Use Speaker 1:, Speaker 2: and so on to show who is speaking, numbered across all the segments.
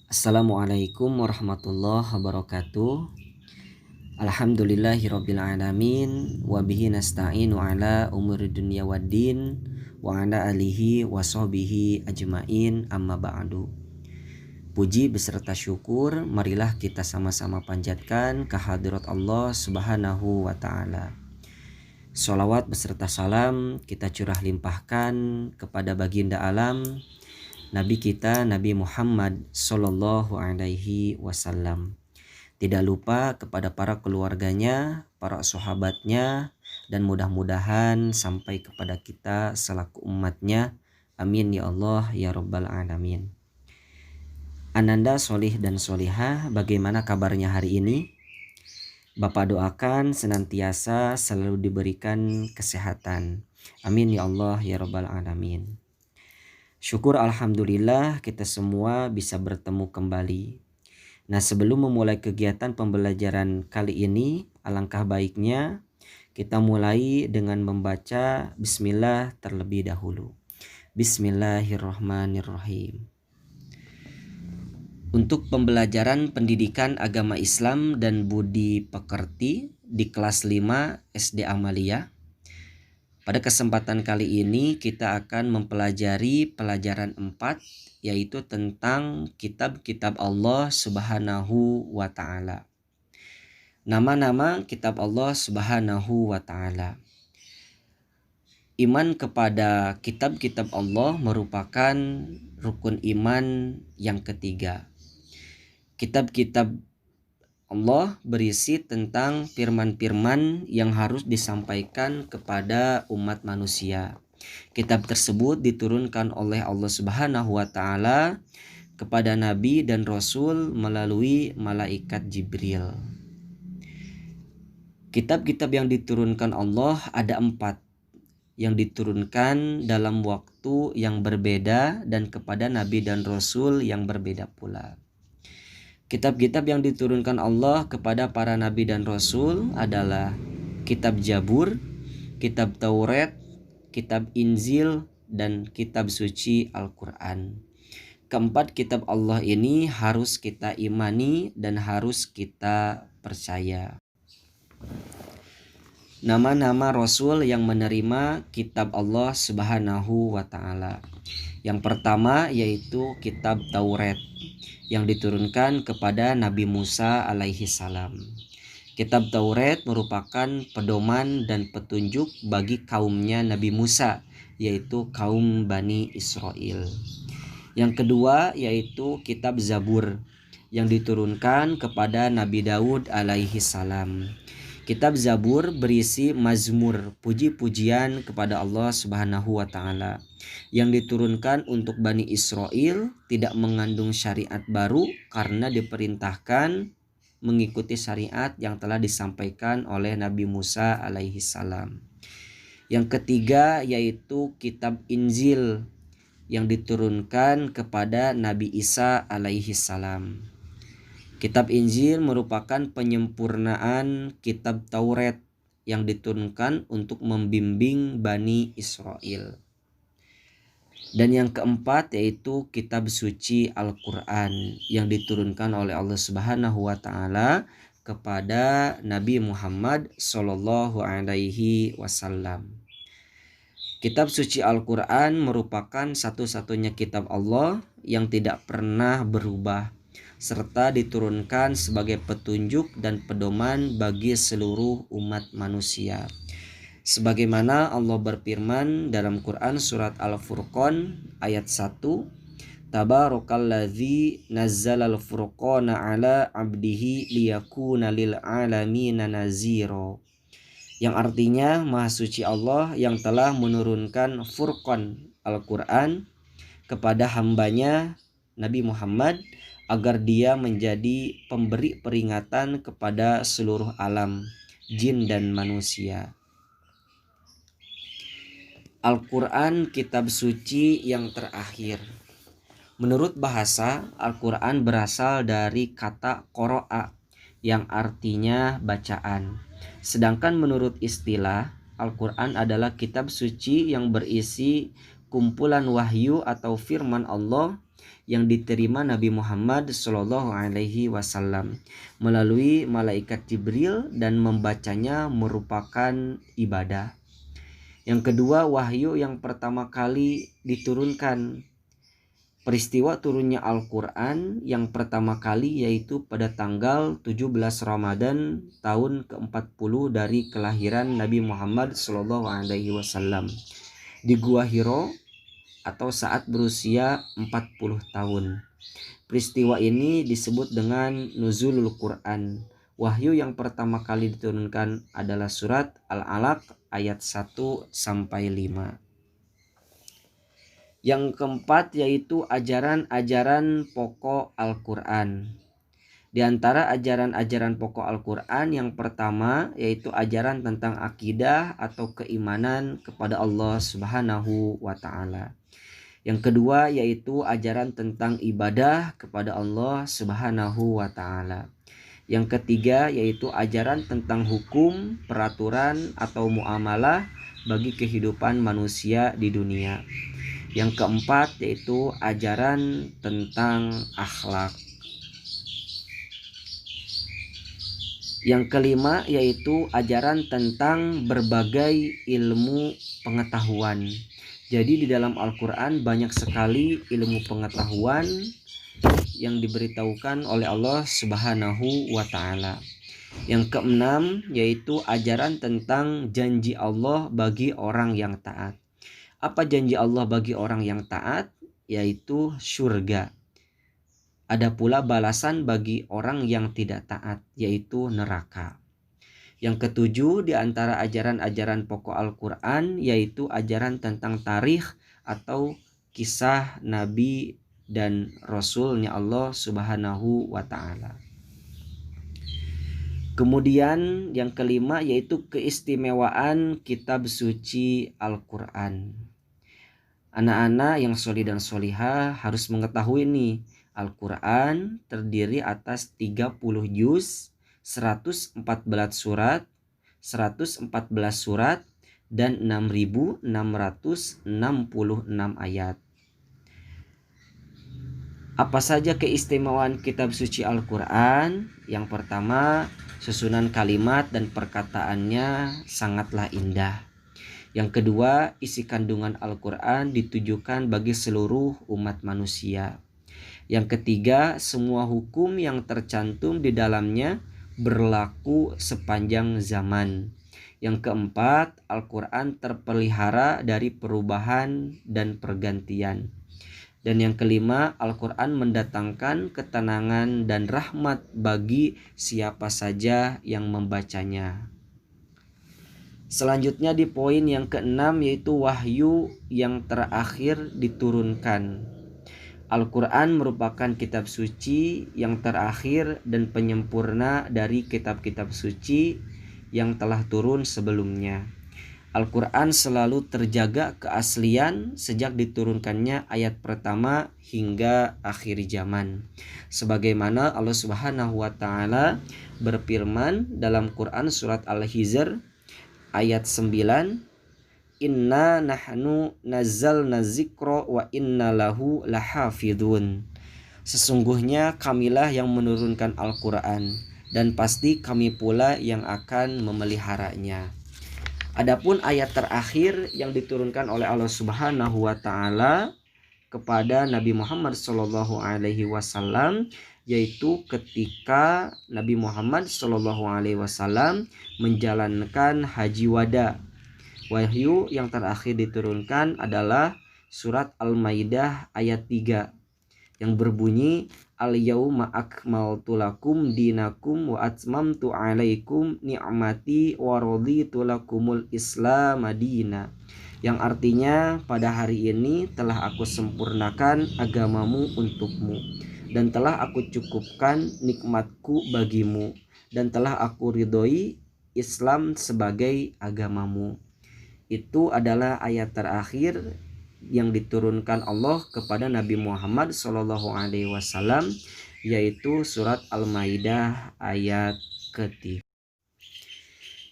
Speaker 1: Assalamualaikum warahmatullahi wabarakatuh. Alhamdulillahirabbil alamin wa bihi nasta'inu ala umuri dunya waddin wa ala alihi wa sahbihi ajmain amma ba'du. Puji beserta syukur marilah kita sama-sama panjatkan kehadirat Allah Subhanahu wa taala. Sholawat beserta salam kita curah limpahkan kepada baginda alam Nabi kita Nabi Muhammad Sallallahu Alaihi Wasallam. Tidak lupa kepada para keluarganya, para sahabatnya, dan mudah-mudahan sampai kepada kita selaku umatnya. Amin ya Allah ya Rabbal Alamin. Ananda solih dan solihah, bagaimana kabarnya hari ini? Bapak doakan senantiasa selalu diberikan kesehatan. Amin ya Allah ya Rabbal Alamin. Syukur alhamdulillah kita semua bisa bertemu kembali. Nah, sebelum memulai kegiatan pembelajaran kali ini, alangkah baiknya kita mulai dengan membaca bismillah terlebih dahulu. Bismillahirrahmanirrahim. Untuk pembelajaran pendidikan agama Islam dan budi pekerti di kelas 5 SD Amalia. Pada kesempatan kali ini kita akan mempelajari pelajaran 4, yaitu tentang kitab-kitab Allah Subhanahu wa ta'ala. Nama-nama kitab Allah Subhanahu wa ta'ala. Iman kepada kitab-kitab Allah merupakan rukun iman yang ketiga. Kitab-kitab Allah berisi tentang firman-firman yang harus disampaikan kepada umat manusia. Kitab tersebut diturunkan oleh Allah Subhanahu wa taala kepada nabi dan rasul melalui malaikat Jibril. Kitab-kitab yang diturunkan Allah ada 4 yang diturunkan dalam waktu yang berbeda dan kepada nabi dan rasul yang berbeda pula. Kitab-kitab yang diturunkan Allah kepada para nabi dan rasul adalah kitab Jabur, kitab Taurat, kitab Injil, dan kitab suci Al-Quran. Keempat kitab Allah ini harus kita imani dan harus kita percaya. Nama-nama rasul yang menerima kitab Allah Subhanahu wa ta'ala. Yang pertama yaitu kitab Taurat yang diturunkan kepada Nabi Musa alaihi salam. Kitab Taurat merupakan pedoman dan petunjuk bagi kaumnya Nabi Musa, yaitu kaum Bani Israel. Yang kedua yaitu kitab Zabur yang diturunkan kepada Nabi Daud alaihi salam. Kitab Zabur berisi mazmur, puji-pujian kepada Allah Subhanahu wa taala yang diturunkan untuk Bani Israel, tidak mengandung syariat baru karena diperintahkan mengikuti syariat yang telah disampaikan oleh Nabi Musa alaihi salam. Yang ketiga yaitu kitab Injil yang diturunkan kepada Nabi Isa alaihi salam. Kitab Injil merupakan penyempurnaan kitab Taurat yang diturunkan untuk membimbing Bani Israel. Dan yang keempat yaitu kitab suci Al-Quran yang diturunkan oleh Allah Subhanahu wa ta'ala kepada Nabi Muhammad Sallallahu Alaihi Wasallam. Kitab suci Al-Quran merupakan satu-satunya kitab Allah yang tidak pernah berubah, serta diturunkan sebagai petunjuk dan pedoman bagi seluruh umat manusia. Sebagaimana Allah berfirman dalam Quran surat Al-Furqan ayat 1, Tabarakalladzi nazzalal furqana ala abdihi liyakuna lil alamina nazira. Yang artinya Maha Suci Allah yang telah menurunkan Furqan Al-Quran kepada hambanya Nabi Muhammad agar dia menjadi pemberi peringatan kepada seluruh alam, jin dan manusia. Al-Quran kitab suci yang terakhir. Menurut bahasa, Al-Quran berasal dari kata qoro'a yang artinya bacaan. Sedangkan menurut istilah, Al-Quran adalah kitab suci yang berisi kumpulan wahyu atau firman Allah yang diterima Nabi Muhammad Shallallahu Alaihi Wasallam melalui malaikat Jibril dan membacanya merupakan ibadah. Yang kedua, wahyu yang pertama kali diturunkan. Peristiwa turunnya Al-Quran yang pertama kali yaitu pada tanggal 17 Ramadan tahun ke-40 dari kelahiran Nabi Muhammad SAW di Gua Hiro atau saat berusia 40 tahun. Peristiwa ini disebut dengan Nuzulul Quran. Wahyu yang pertama kali diturunkan adalah surat Al-Alaq ayat 1-5. Yang keempat yaitu ajaran-ajaran pokok Al-Quran. Di antara ajaran-ajaran pokok Al-Quran yang pertama yaitu ajaran tentang akidah atau keimanan kepada Allah Subhanahu wa Ta'ala. Yang kedua yaitu ajaran tentang ibadah kepada Allah Subhanahu wa Ta'ala. Yang ketiga yaitu ajaran tentang hukum, peraturan atau muamalah bagi kehidupan manusia di dunia. Yang keempat yaitu ajaran tentang akhlak. Yang kelima yaitu ajaran tentang berbagai ilmu pengetahuan. Jadi di dalam Al-Quran banyak sekali ilmu pengetahuan yang diberitahukan oleh Allah Subhanahu wa Ta'ala. Yang keenam yaitu ajaran tentang janji Allah bagi orang yang taat. Apa janji Allah bagi orang yang taat? Yaitu surga. Ada pula balasan bagi orang yang tidak taat, yaitu neraka. Yang ketujuh di antara ajaran-ajaran pokok Al-Quran yaitu ajaran tentang tarikh atau kisah Nabi dan Rasulnya Allah Subhanahu wa Ta'ala. Kemudian yang kelima yaitu keistimewaan kitab suci Al-Quran. Anak-anak yang solih dan solihah harus mengetahui nih, Al-Quran terdiri atas 30 juz, 114 surat, 114 surat, dan 6.666 ayat. Apa saja keistimewaan kitab suci Al-Quran? Yang pertama, susunan kalimat dan perkataannya sangatlah indah. Yang kedua, isi kandungan Al-Quran ditujukan bagi seluruh umat manusia. Yang ketiga, semua hukum yang tercantum di dalamnya berlaku sepanjang zaman. Yang keempat, Al-Quran terpelihara dari perubahan dan pergantian. Dan yang kelima, Al-Quran mendatangkan ketenangan dan rahmat bagi siapa saja yang membacanya. Selanjutnya di poin yang keenam yaitu wahyu yang terakhir diturunkan. Al-Quran merupakan kitab suci yang terakhir dan penyempurna dari kitab-kitab suci yang telah turun sebelumnya. Al-Quran selalu terjaga keaslian sejak diturunkannya ayat pertama hingga akhir zaman. Sebagaimana Allah Subhanahu wa Ta'ala berfirman dalam Quran surat Al-Hijr ayat 9, Inna nahnu nazzalna dzikra wa inna lahu lahafidun. Sesungguhnya kamilah yang menurunkan Al-Quran dan pasti kami pula yang akan memeliharanya. Adapun ayat terakhir yang diturunkan oleh Allah Subhanahu wa Ta'ala kepada Nabi Muhammad Sallallahu Alaihi Wasallam yaitu ketika Nabi Muhammad Sallallahu Alaihi Wasallam menjalankan haji wada. Wahyu yang terakhir diturunkan adalah surat Al-Maidah ayat 3 yang berbunyi Al-yauma akmaltu lakum dinakum wa atmamtu alaikum ni'mati wa raditu lakumul Islam madina, yang artinya pada hari ini telah aku sempurnakan agamamu untukmu dan telah aku cukupkan nikmatku bagimu dan telah aku ridhoi Islam sebagai agamamu. Itu adalah ayat terakhir yang diturunkan Allah kepada Nabi Muhammad SAW, yaitu surat Al-Maidah ayat ketiga.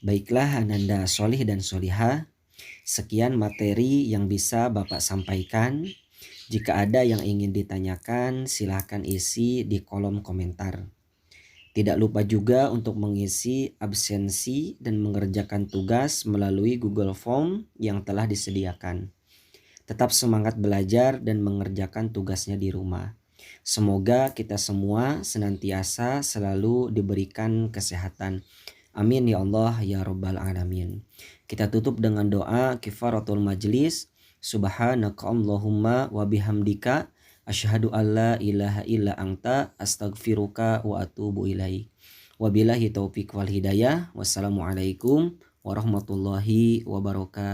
Speaker 1: Baiklah ananda solih dan solihah, sekian materi yang bisa Bapak sampaikan. Jika ada yang ingin ditanyakan, silahkan isi di kolom komentar. Tidak lupa juga untuk mengisi absensi dan mengerjakan tugas melalui Google Form yang telah disediakan. Tetap semangat belajar dan mengerjakan tugasnya di rumah. Semoga kita semua senantiasa selalu diberikan kesehatan. Amin ya Allah ya Rabbal Alamin. Kita tutup dengan doa kifaratul majlis. Subhanaka Allahumma wa bihamdika asyhadu alla ilaha illa anta astaghfiruka wa atubu ilaik. Wabillahi taufik wal hidayah. Wassalamualaikum warahmatullahi wabarakatuh.